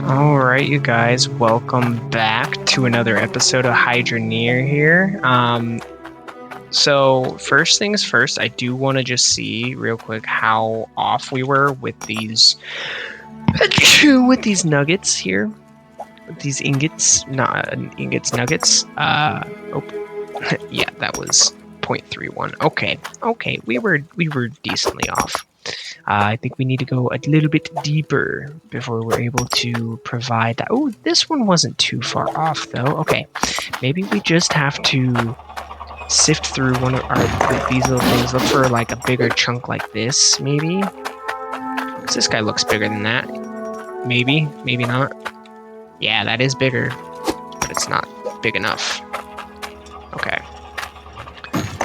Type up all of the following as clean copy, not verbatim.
Alright, you guys, welcome back to another episode of Hydroneer here. So first things first, I do want to just see real quick how off we were with these nuggets here. With these ingots, not ingots, nuggets. Yeah, that was 0.31. Okay, we were decently off. I think we need to go a little bit deeper before we're able to provide that. Oh, this one wasn't too far off, though. Okay, maybe we just have to sift through one of these little things. Look for like a bigger chunk like this, maybe. This guy looks bigger than that. Maybe not. Yeah, that is bigger, but it's not big enough. Okay.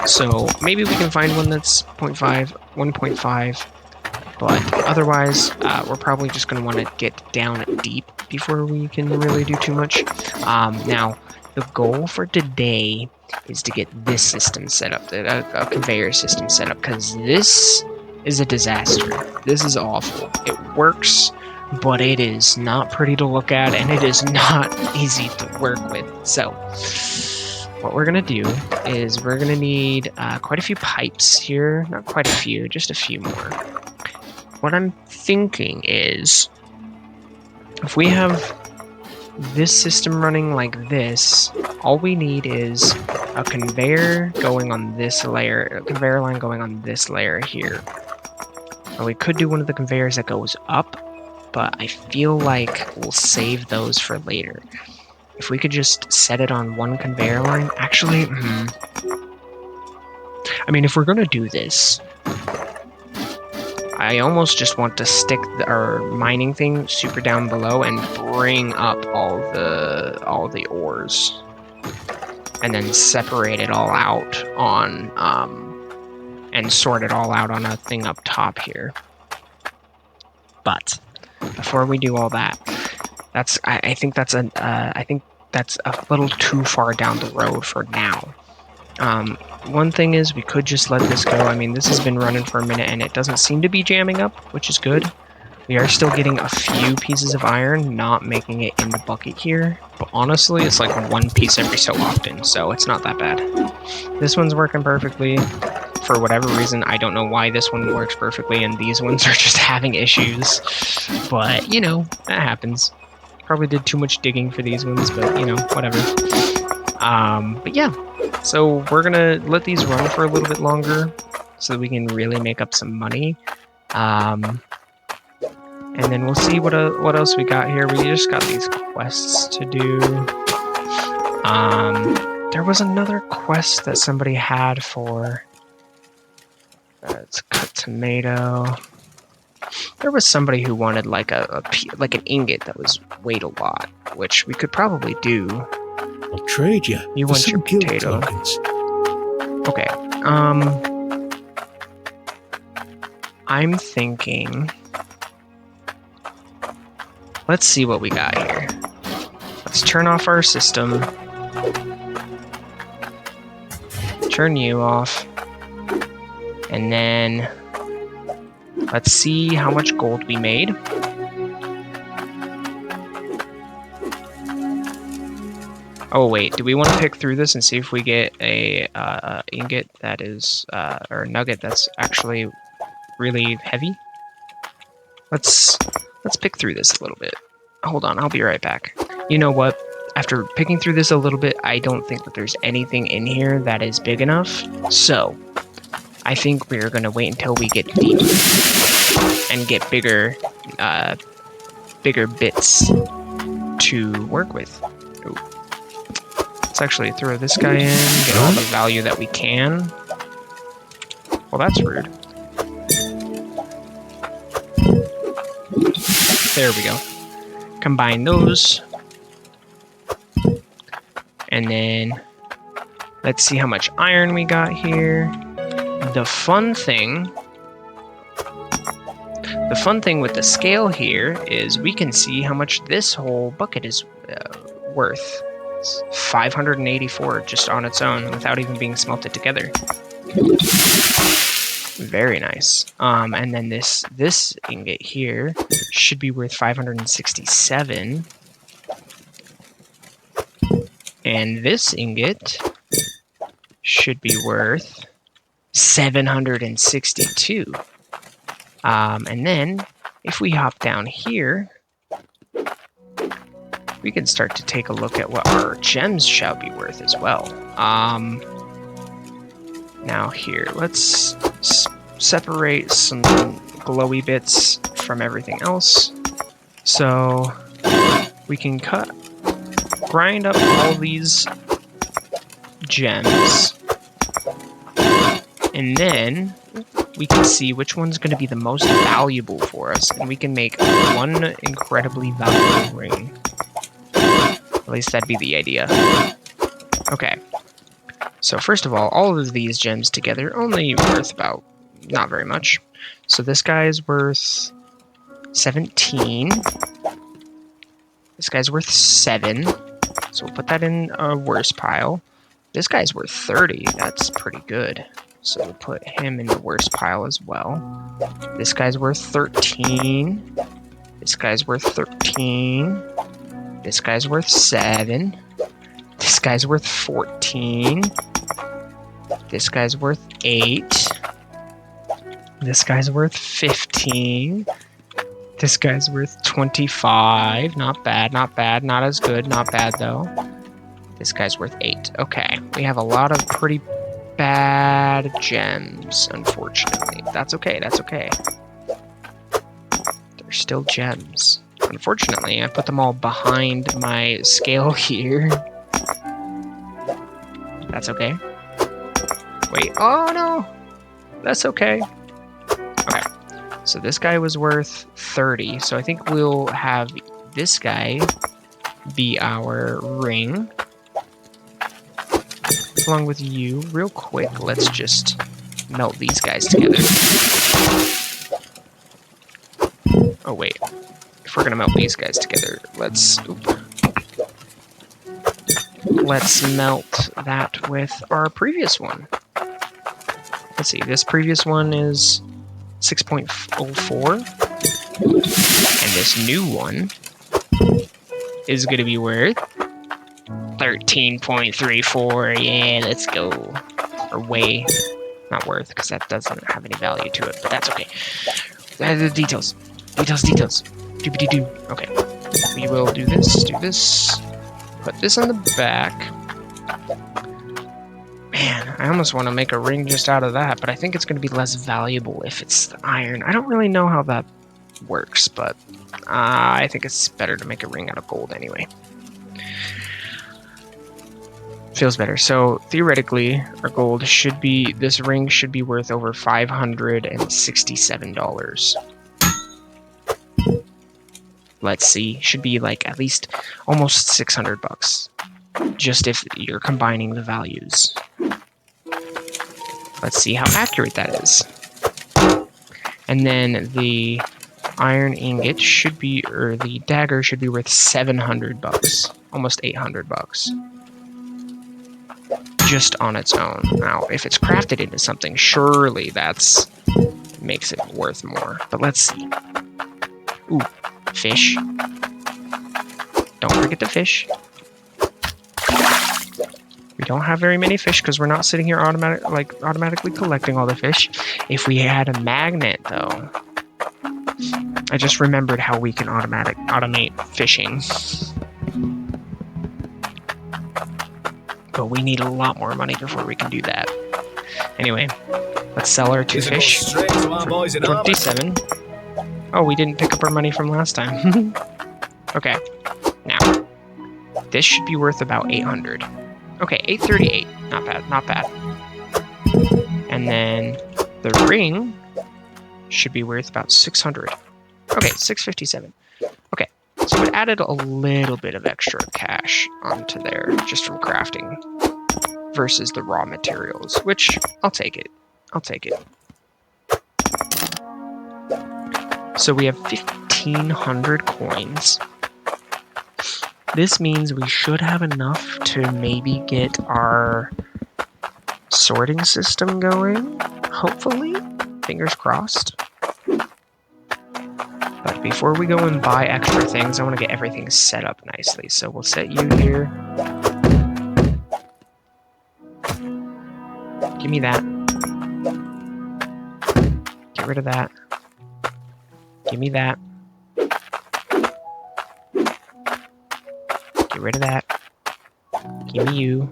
So maybe we can find one that's 0.5, 1.5. But otherwise, we're probably just going to want to get down deep before we can really do too much. Now, the goal for today is to get this system set up, a conveyor system set up, because this is a disaster. This is awful. It works, but it is not pretty to look at, and it is not easy to work with. So, what we're going to do is we're going to need quite a few pipes here. Not quite a few, just a few more. What I'm thinking is, if we have this system running like this, all we need is a conveyor going on this layer, a conveyor line going on this layer here. Now, we could do one of the conveyors that goes up, but I feel like we'll save those for later. If we could just set it on one conveyor line, actually, I mean, if we're gonna do this, I almost just want to stick our mining thing super down below and bring up all the ores, and then separate it all out on and sort it all out on a thing up top here. But before we do all that, I think that's a little too far down the road for now. One thing is, we could just let this go. I mean, this has been running for a minute and it doesn't seem to be jamming up, which is good. We are still getting a few pieces of iron, not making it in the bucket here. But honestly, it's like one piece every so often, so it's not that bad. This one's working perfectly. For whatever reason, I don't know why this one works perfectly and these ones are just having issues. But, you know, that happens. Probably did too much digging for these ones, but, you know, whatever. But yeah. So we're gonna let these run for a little bit longer so that we can really make up some money. And then we'll see what else we got here. We just got these quests to do. There was another quest that somebody had for... Let's cut tomato. There was somebody who wanted like like an ingot that was weighed a lot, which we could probably do. I'll trade you. You want your potato. Tokens. Okay. I'm thinking... Let's see what we got here. Let's turn off our system. Turn you off. And then... let's see how much gold we made. Oh wait, do we want to pick through this and see if we get a ingot that is, or a nugget that's actually really heavy? Let's pick through this a little bit. Hold on, I'll be right back. You know what? After picking through this a little bit, I don't think that there's anything in here that is big enough. So, I think we're gonna wait until we get deep and get bigger bits to work with. Ooh. Let's actually throw this guy in, get all the value that we can. Well, that's rude. There we go. Combine those. And then, let's see how much iron we got here. The fun thing with the scale here is we can see how much this whole bucket is worth. 584 just on its own without even being smelted together. Very nice. And then this ingot here should be worth 567. And this ingot should be worth 762. And then if we hop down here, we can start to take a look at what our gems shall be worth as well. Now here, let's separate some glowy bits from everything else. So we can grind up all these gems, and then we can see which one's going to be the most valuable for us, and we can make one incredibly valuable ring. At least that'd be the idea. Okay. So first of all of these gems together only worth about not very much. So this guy is worth 17. This guy's worth 7. So we'll put that in a worse pile. This guy's worth 30. That's pretty good. So we'll put him in the worst pile as well. This guy's worth 13. This guy's worth 13. This guy's worth 7. This guy's worth 14. This guy's worth 8. This guy's worth 15. This guy's worth 25. Not bad, not bad. Not as good, not bad though. This guy's worth 8. Okay, we have a lot of pretty bad gems, unfortunately. That's okay, that's okay. They're still gems. Unfortunately, I put them all behind my scale here. That's okay. Wait, oh no! That's okay. Okay, so this guy was worth 30, so I think we'll have this guy be our ring. Along with you, real quick, let's just melt these guys together. Oh wait, if we're gonna melt these guys together, let's melt that with our previous one. Let's see, this previous one is 6.04, and this new one is gonna be worth 13.34. Yeah, let's go. Or way, not worth, because that doesn't have any value to it, but that's okay. The details. Details. Doobity-doo. Okay. We will do this, Put this on the back. Man, I almost want to make a ring just out of that, but I think it's going to be less valuable if it's the iron. I don't really know how that works, but I think it's better to make a ring out of gold anyway. Feels better. So theoretically, our gold should be, this ring should be worth over $567. Let's see, should be like at least almost 600 bucks. Just if you're combining the values. Let's see how accurate that is. And then the iron ingot should be, or the dagger should be worth 700 bucks. Almost 800 bucks. Just on its own. Now, if it's crafted into something, surely that's makes it worth more. But let's see. Ooh, fish. Don't forget the fish. We don't have very many fish because we're not sitting here automatically collecting all the fish. If we had a magnet, though, I just remembered how we can automate fishing. But we need a lot more money before we can do that. Anyway, let's sell our 2 fish for 27. Oh, we didn't pick up our money from last time. Okay, now, this should be worth about 800. Okay, 838, not bad, not bad. And then the ring should be worth about 600. Okay, 657. Okay, so it added a little bit of extra cash onto there just from crafting versus the raw materials, which I'll take it. I'll take it. So we have 1,500 coins. This means we should have enough to maybe get our sorting system going, hopefully. Fingers crossed. But before we go and buy extra things, I want to get everything set up nicely. So we'll set you here. Give me that. Get rid of that. Give me that. Get rid of that. Give me you.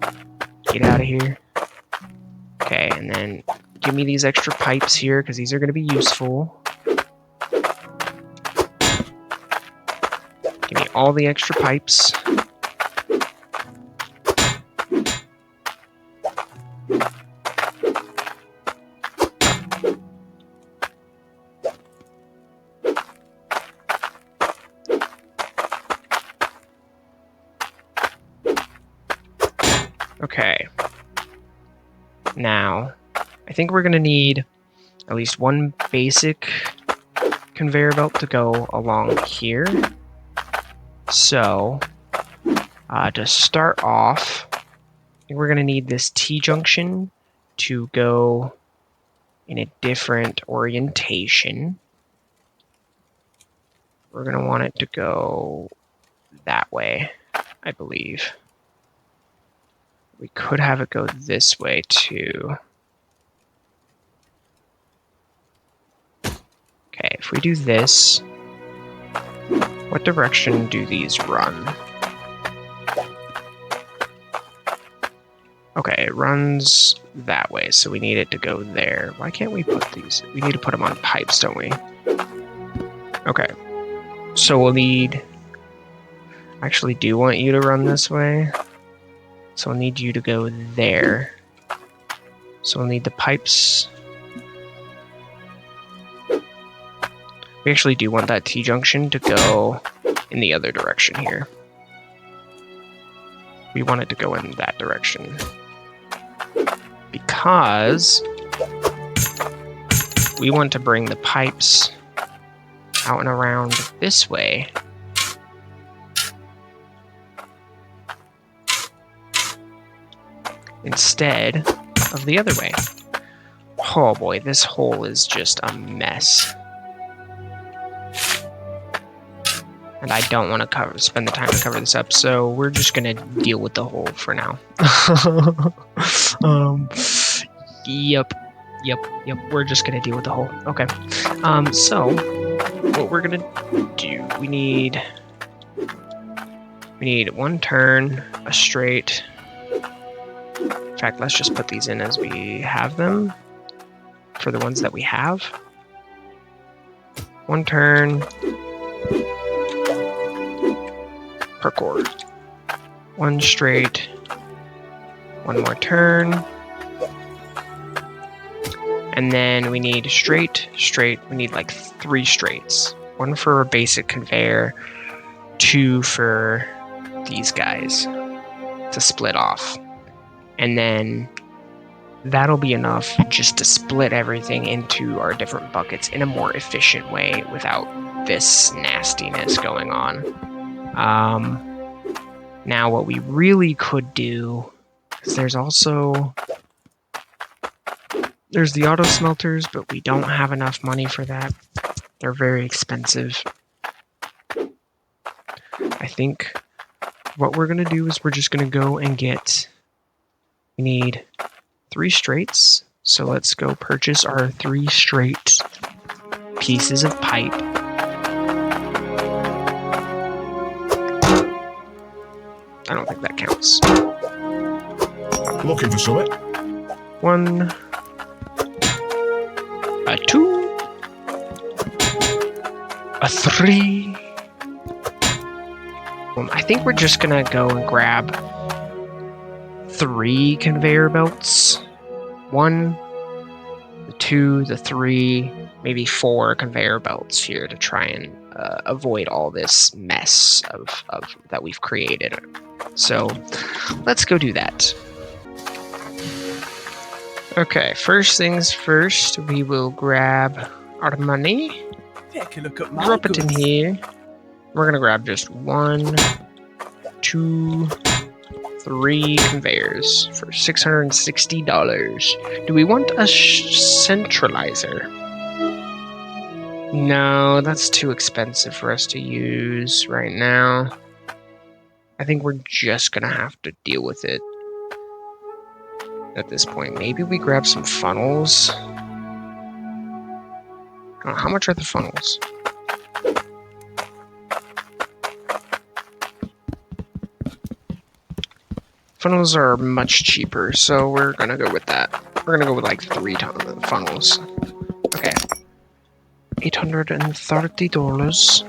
Get out of here. Okay, and then give me these extra pipes here, because these are going to be useful. Give me all the extra pipes. Okay. Now, I think we're going to need at least one basic conveyor belt to go along here. So, to start off, I think we're going to need this T-junction to go in a different orientation. We're going to want it to go that way, I believe. We could have it go this way too. Okay, if we do this, what direction do these run? Okay, it runs that way, so we need it to go there. Why can't we put these? We need to put them on pipes, don't we? Okay, so we'll need... I actually do want you to run this way. So we'll need you to go there. So we'll need the pipes. We actually do want that T-junction to go in the other direction here. We want it to go in that direction. Because we want to bring the pipes out and around this way. Instead of the other way. Oh boy, this hole is just a mess. And I don't want to spend the time to cover this up, so we're just gonna deal with the hole for now. Yep, we're just gonna deal with the hole. Okay. So what we're gonna do, we need one turn, a straight. In fact, let's just put these in as we have them for the ones that we have. One turn per chord. One straight. One more turn. And then we need straight. We need like 3 straights. One for a basic conveyor. 2 for these guys to split off. And then that'll be enough just to split everything into our different buckets in a more efficient way without this nastiness going on. Now what we really could do is there's the auto smelters, but we don't have enough money for that. They're very expensive. I think what we're gonna do is we're just gonna go and get... We need 3 straights, so let's go purchase our 3 straight pieces of pipe. I don't think that counts. Looking for something? 1, a 2, a 3. I think we're just gonna go and grab 3 conveyor belts. 1, the 2, the 3, maybe 4 conveyor belts here to try and avoid all this mess of that we've created. So let's go do that. Okay, first things first, we will grab our money. Take a look at my Drop it in goods. here. We're gonna grab just 1, 2, 3 conveyors for $660. Do we want a centralizer? No, that's too expensive for us to use right now. I think we're just gonna have to deal with it at this point. Maybe we grab some funnels. How much are the funnels? Funnels are much cheaper, so we're gonna go with that. We're gonna go with like 3 funnels. Okay. $830.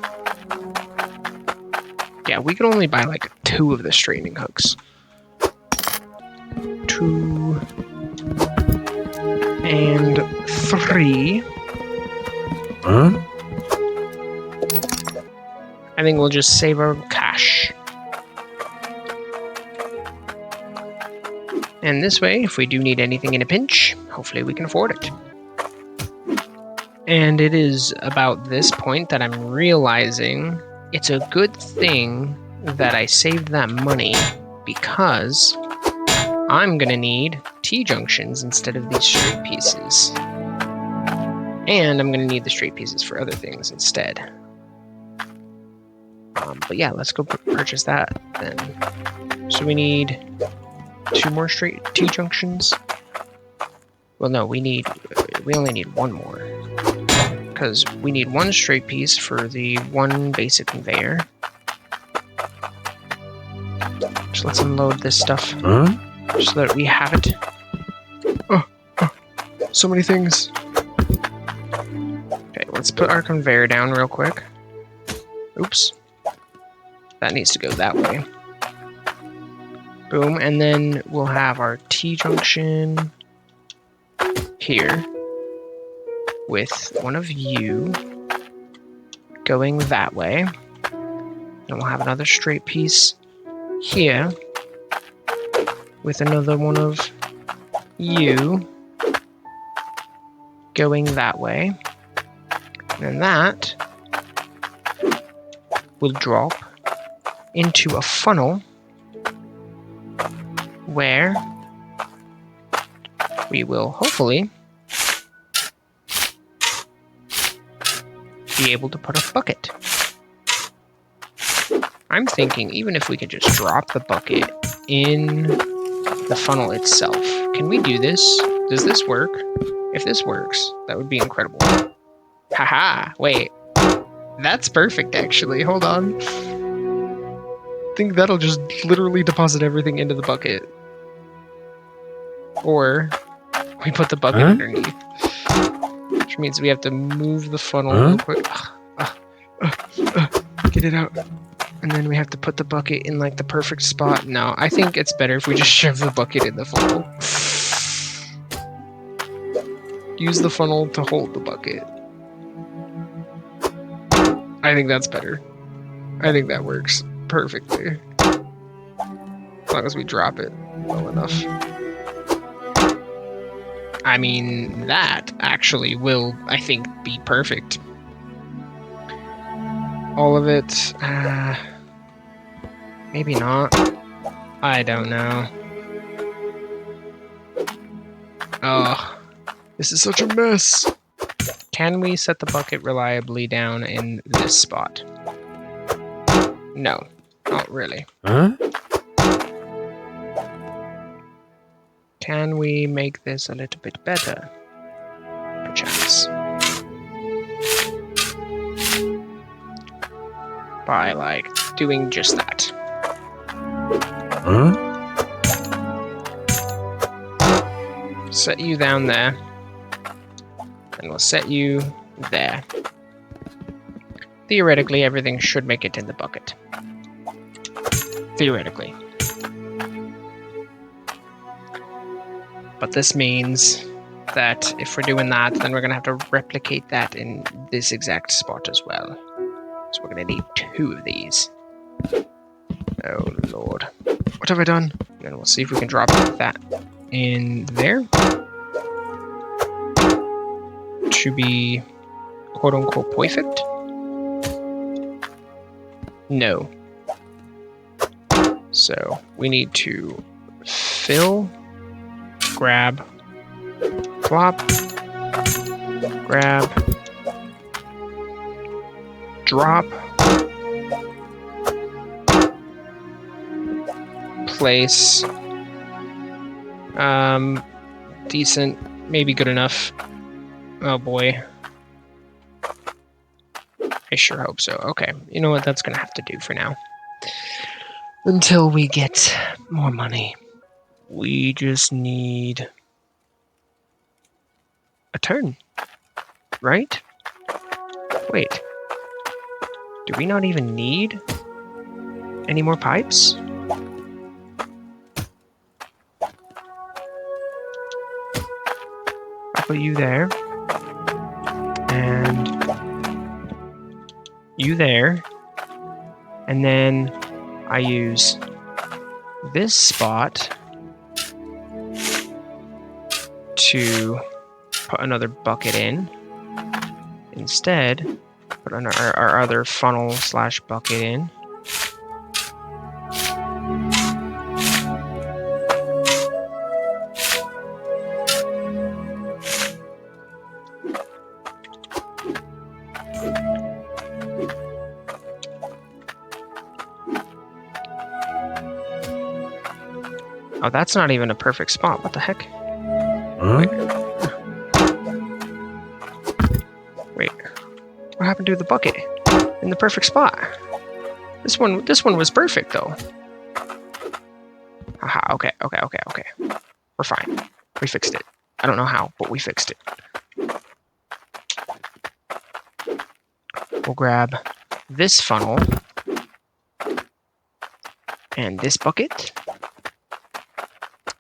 Yeah, we can only buy like 2 of the straining hooks. 2 and 3. Huh? I think we'll just save our cash. And this way, if we do need anything in a pinch, hopefully we can afford it. And it is about this point that I'm realizing it's a good thing that I saved that money, because I'm gonna need T-junctions instead of these straight pieces. And I'm gonna need the straight pieces for other things instead. But yeah, let's go purchase that then. So we need 2 more straight T-junctions. Well, no, we only need 1 more. Because we need 1 straight piece for the 1 basic conveyor. So let's unload this stuff. Huh? So that we have it. Oh, so many things. Okay, let's put our conveyor down real quick. Oops. That needs to go that way. Boom, and then we'll have our T-junction here with one of you going that way. And we'll have another straight piece here with another one of you going that way. And that will drop into a funnel where we will hopefully be able to put a bucket. I'm thinking even if we could just drop the bucket in the funnel itself. Can we do this? Does this work? If this works, that would be incredible. Haha, wait. That's perfect, actually. Hold on. I think that'll just literally deposit everything into the bucket. Or we put the bucket underneath. Which means we have to move the funnel real quick. Get it out. And then we have to put the bucket in like the perfect spot. No, I think it's better if we just shove the bucket in the funnel. Use the funnel to hold the bucket. I think that's better. I think that works perfectly. As long as we drop it well enough. I mean, that actually will, I think, be perfect. All of it, maybe not. I don't know. Oh, this is such a mess. Can we set the bucket reliably down in this spot? No, not really. Huh? Can we make this a little bit better? Perchance. By, like, doing just that. Huh? Set you down there. And we'll set you there. Theoretically, everything should make it in the bucket. Theoretically. But this means that if we're doing that, then we're going to have to replicate that in this exact spot as well. So we're going to need 2 of these. Oh, Lord. What have I done? And then we'll see if we can drop that in there. To be quote-unquote perfect. No. So we need to fill, grab, plop, grab, drop, place, decent, maybe good enough. Oh boy. I sure hope so. Okay, you know what? That's gonna have to do for now. Until we get more money. We just need a turn, right? Wait. Do we not even need any more pipes? I'll put you there. And you there. And then I use this spot to put another bucket in. Instead, put our other funnel slash bucket in. Oh, that's not even a perfect spot. What the heck? Huh? Wait. What happened to the bucket? In the perfect spot. This one was perfect though. Aha, okay. We're fine. We fixed it. I don't know how, but we fixed it. We'll grab this funnel and this bucket.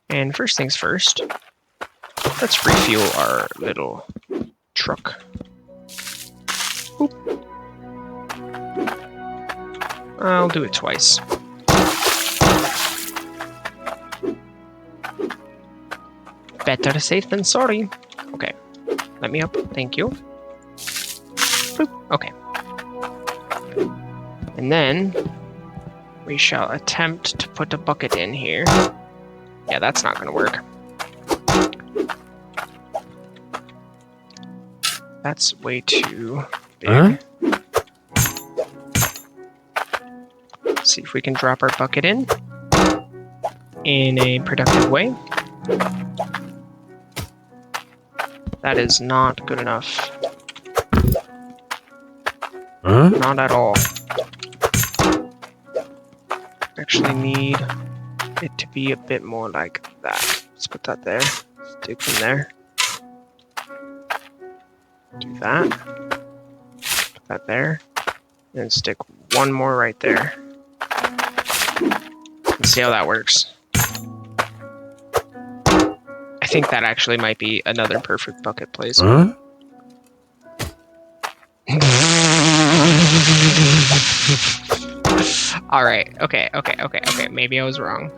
And first things first, let's refuel our little truck. Oop. I'll do it twice. Better safe than sorry. Okay, let me up. Thank you. Boop. Okay. And then we shall attempt to put a bucket in here. Yeah, that's not gonna work. That's way too big. Huh? Let's see if we can drop our bucket in a productive way. That is not good enough. Huh? Not at all. Actually need it to be a bit more like that. Let's put that there. Stick from there. Do that. Put that there. And stick one more right there. And see how that works. I think that actually might be another perfect bucket place. Huh? Alright, okay. Maybe I was wrong.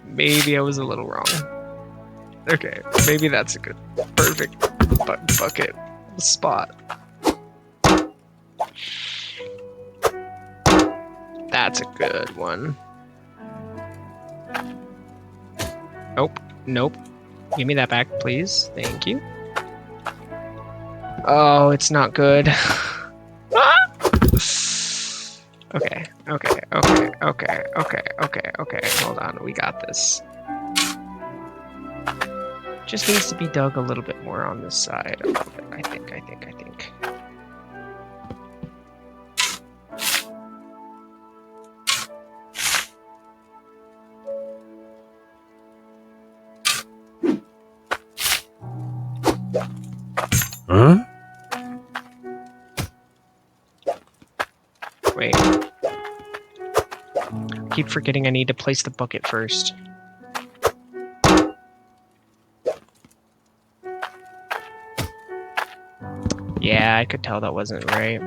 Maybe I was a little wrong. Okay, maybe that's a good, perfect bucket spot. That's a good one. Nope. Give me that back, please. Thank you. Oh, it's not good. Okay. Hold on, we got this. Just needs to be dug a little bit more on this side. A little bit, I think. Huh? Wait. Keep forgetting I need to place the bucket first. Yeah, I could tell that wasn't right.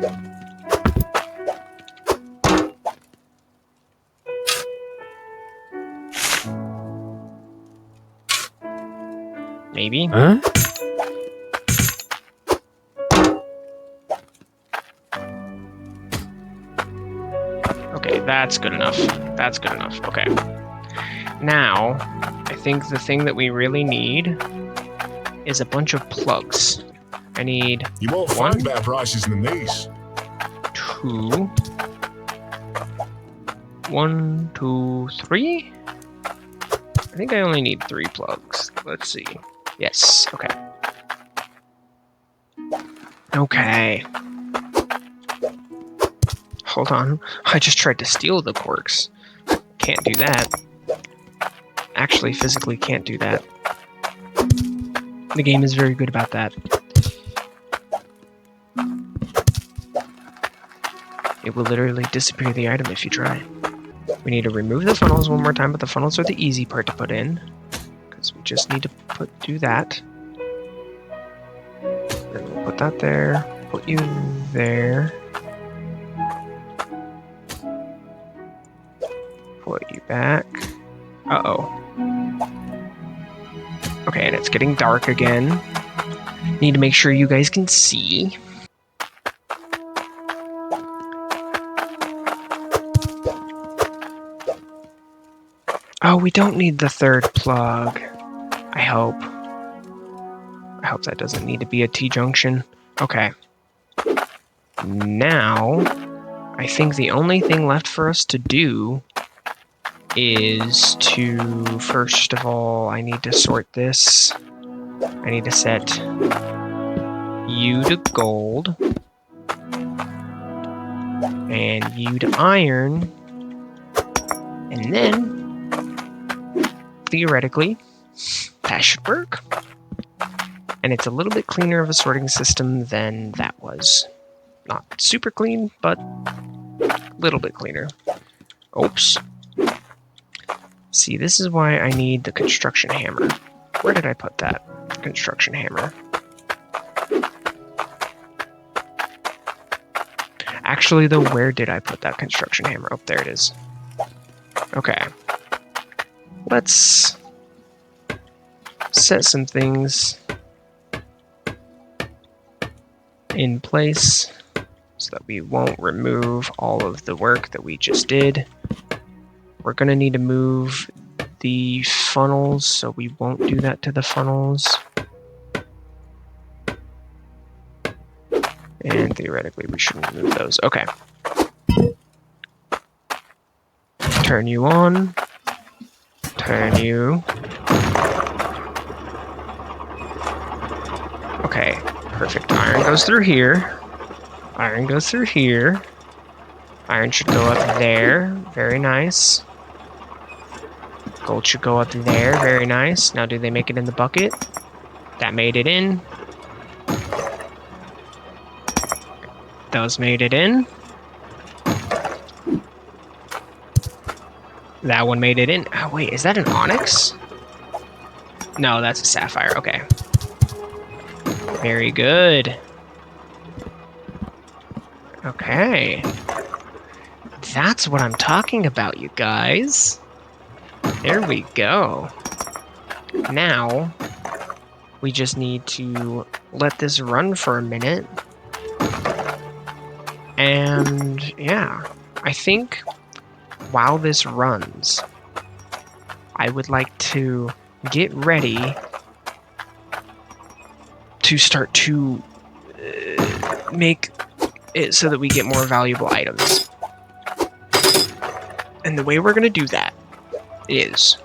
Maybe? Huh? Okay, that's good enough. Okay. Now, I think the thing that we really need is a bunch of plugs. I need You won't One. find better prices than these. 2. 1, 2, 3. I think I only need 3 plugs. Let's see. Yes. Okay. Okay. Hold on. I just tried to steal the quarks. Can't do that. Actually, physically can't do that. The game is very good about that. It will literally disappear the item if you try. We need to remove the funnels one more time, but the funnels are the easy part to put in. Because we just need to do that. Then we'll put that there. Put you there. Put you back. Uh-oh. Okay, and it's getting dark again. Need to make sure you guys can see. Oh, we don't need the 3rd plug. I hope. I hope that doesn't need to be a T-junction. Okay. Now, I think the only thing left for us to do is to, first of all, I need to sort this. I need to set you to gold. And you to iron. And then, theoretically, that should work. And it's a little bit cleaner of a sorting system than that was. Not super clean, but a little bit cleaner. Oops. See, this is why I need the construction hammer. Where did I put that construction hammer? Actually, though, where did I put that construction hammer? Oh, there it is. Okay. Let's set some things in place so that we won't remove all of the work that we just did. We're going to need to move the funnels, so we won't do that to the funnels. And theoretically, we shouldn't move those. Okay. Turn you on. Turn you. Okay, perfect. Iron goes through here. Iron goes through here. Iron should go up there. Very nice. Gold should go up there. Very nice. Now, do they make it in the bucket? That made it in. Those made it in. That one made it in. Oh, wait, is that an onyx? No, that's a sapphire. Okay. Very good. Okay. That's what I'm talking about, you guys. There we go. Now, we just need to let this run for a minute. And, yeah, I think while this runs, I would like to get ready to start to make it so that we get more valuable items. And the way we're going to do that is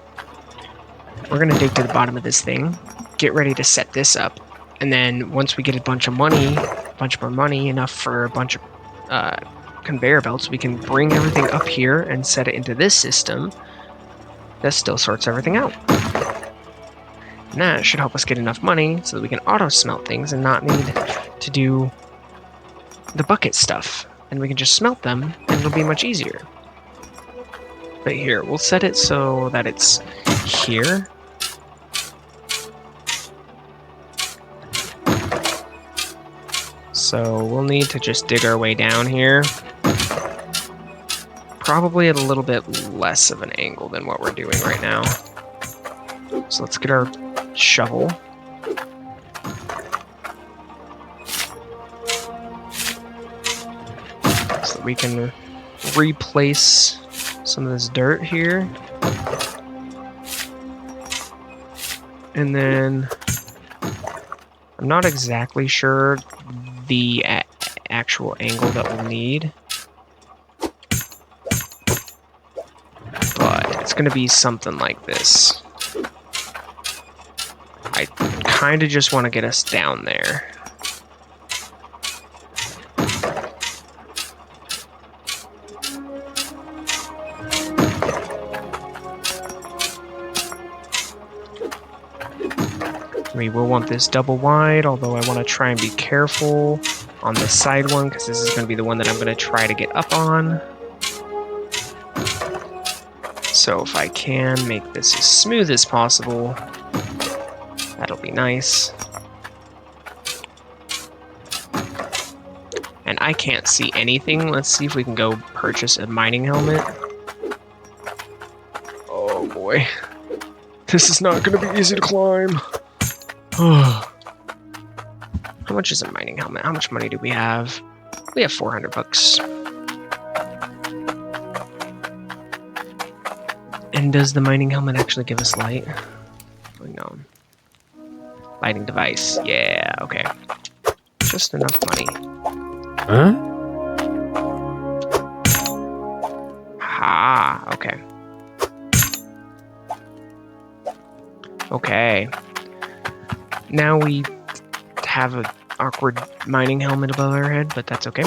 we're going to dig to the bottom of this thing, get ready to set this up, and then once we get a bunch of money, a bunch more money, enough for a bunch of conveyor belts, we can bring everything up here and set it into this system that still sorts everything out. And that should help us get enough money so that we can auto-smelt things and not need to do the bucket stuff. And we can just smelt them, and it'll be much easier. But here, we'll set it so that it's here. So we'll need to just dig our way down here. Probably at a little bit less of an angle than what we're doing right now. So let's get our shovel. So that we can replace some of this dirt here. And then I'm not exactly sure the actual angle that we'll need, but it's going to be something like this. I kind of just want to get us down there. We will want this double wide, although I want to try and be careful on the side one, because this is going to be the one that I'm going to try to get up on. So if I can make this as smooth as possible, that'll be nice. And I can't see anything. Let's see if we can go purchase a mining helmet. Oh boy. This is not going to be easy to climb. How much is a mining helmet? How much money do we have? We have 400 bucks. And does the mining helmet actually give us light? Oh, no. Lighting device. Yeah, okay. Just enough money. Huh? Ah, okay. Okay. Now we have an awkward mining helmet above our head, but that's okay.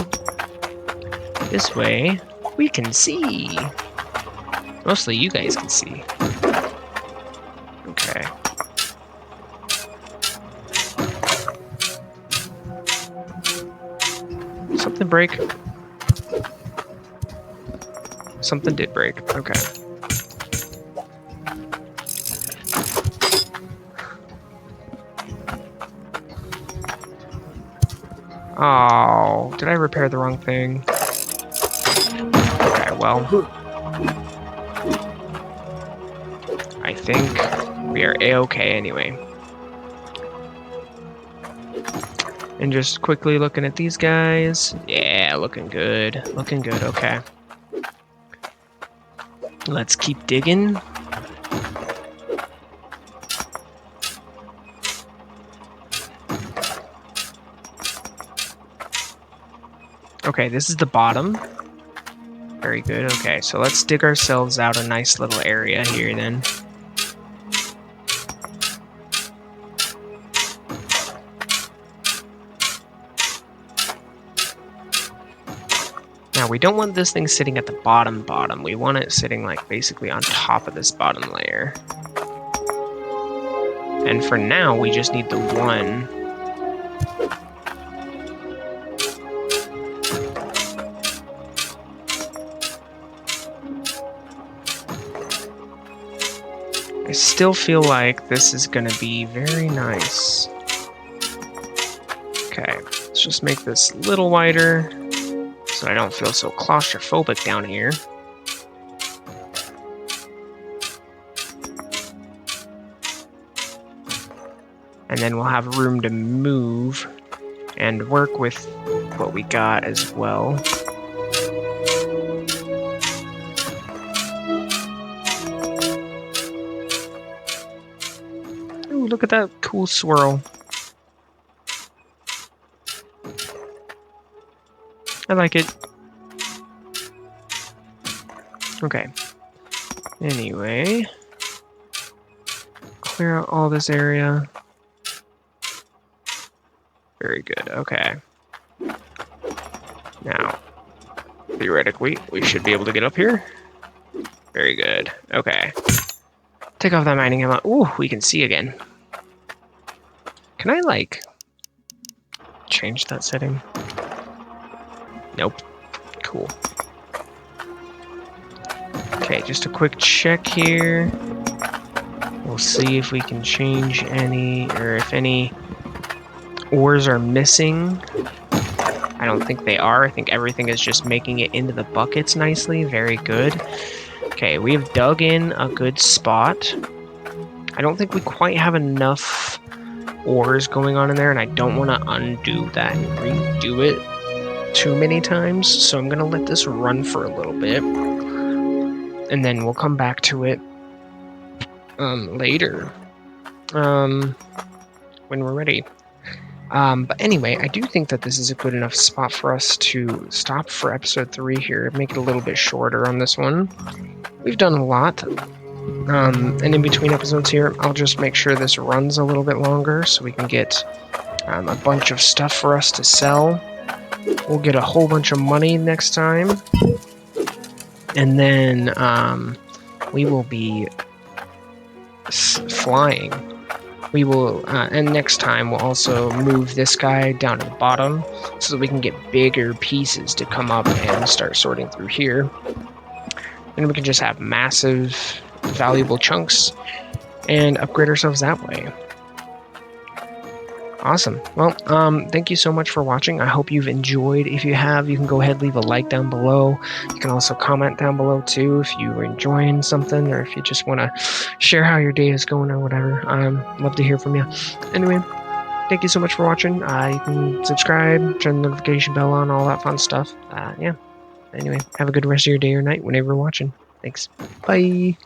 This way, we can see. Mostly you guys can see. Okay. Something break? Something did break. Okay. Oh, did I repair the wrong thing? Okay, well. I think we are A-okay anyway. And just quickly looking at these guys. Yeah, looking good. Looking good, okay. Let's keep digging. Okay, this is the bottom. Very good, okay. So let's dig ourselves out a nice little area here then. Now, we don't want this thing sitting at the bottom. We want it sitting, like, basically on top of this bottom layer. And for now, we just need the one. I still feel like this is going to be very nice. Okay, let's just make this a little wider, so I don't feel so claustrophobic down here. And then we'll have room to move and work with what we got as well. Ooh, look at that cool swirl. I like it. Okay. Anyway, clear out all this area. Very good, okay. Now, theoretically, we should be able to get up here. Very good, okay. Take off that mining helmet. Ooh, we can see again. Can I, like, change that setting? Nope. Cool. Okay, just a quick check here. We'll see if we can change any, or if any ores are missing. I don't think they are. I think everything is just making it into the buckets nicely. Very good. Okay, we have dug in a good spot. I don't think we quite have enough ores going on in there, and I don't want to undo that and redo it too many times, so I'm gonna let this run for a little bit, and then we'll come back to it later, when we're ready. But anyway, I do think that this is a good enough spot for us to stop for episode 3 here, make it a little bit shorter on this one. We've done a lot, and in between episodes here, I'll just make sure this runs a little bit longer so we can get a bunch of stuff for us to sell. We'll get a whole bunch of money next time, and then we will be flying. We will, and next time we'll also move this guy down to the bottom so that we can get bigger pieces to come up and start sorting through here. And we can just have massive, valuable chunks and upgrade ourselves that way. Awesome. Well, thank you so much for watching. I hope you've enjoyed. If you have, you can go ahead and leave a like down below. You can also comment down below too if you were enjoying something or if you just want to share how your day is going or whatever. Love to hear from you. Anyway, thank you so much for watching. You can subscribe, turn the notification bell on, all that fun stuff. Yeah. Anyway, have a good rest of your day or night whenever you're watching. Thanks. Bye.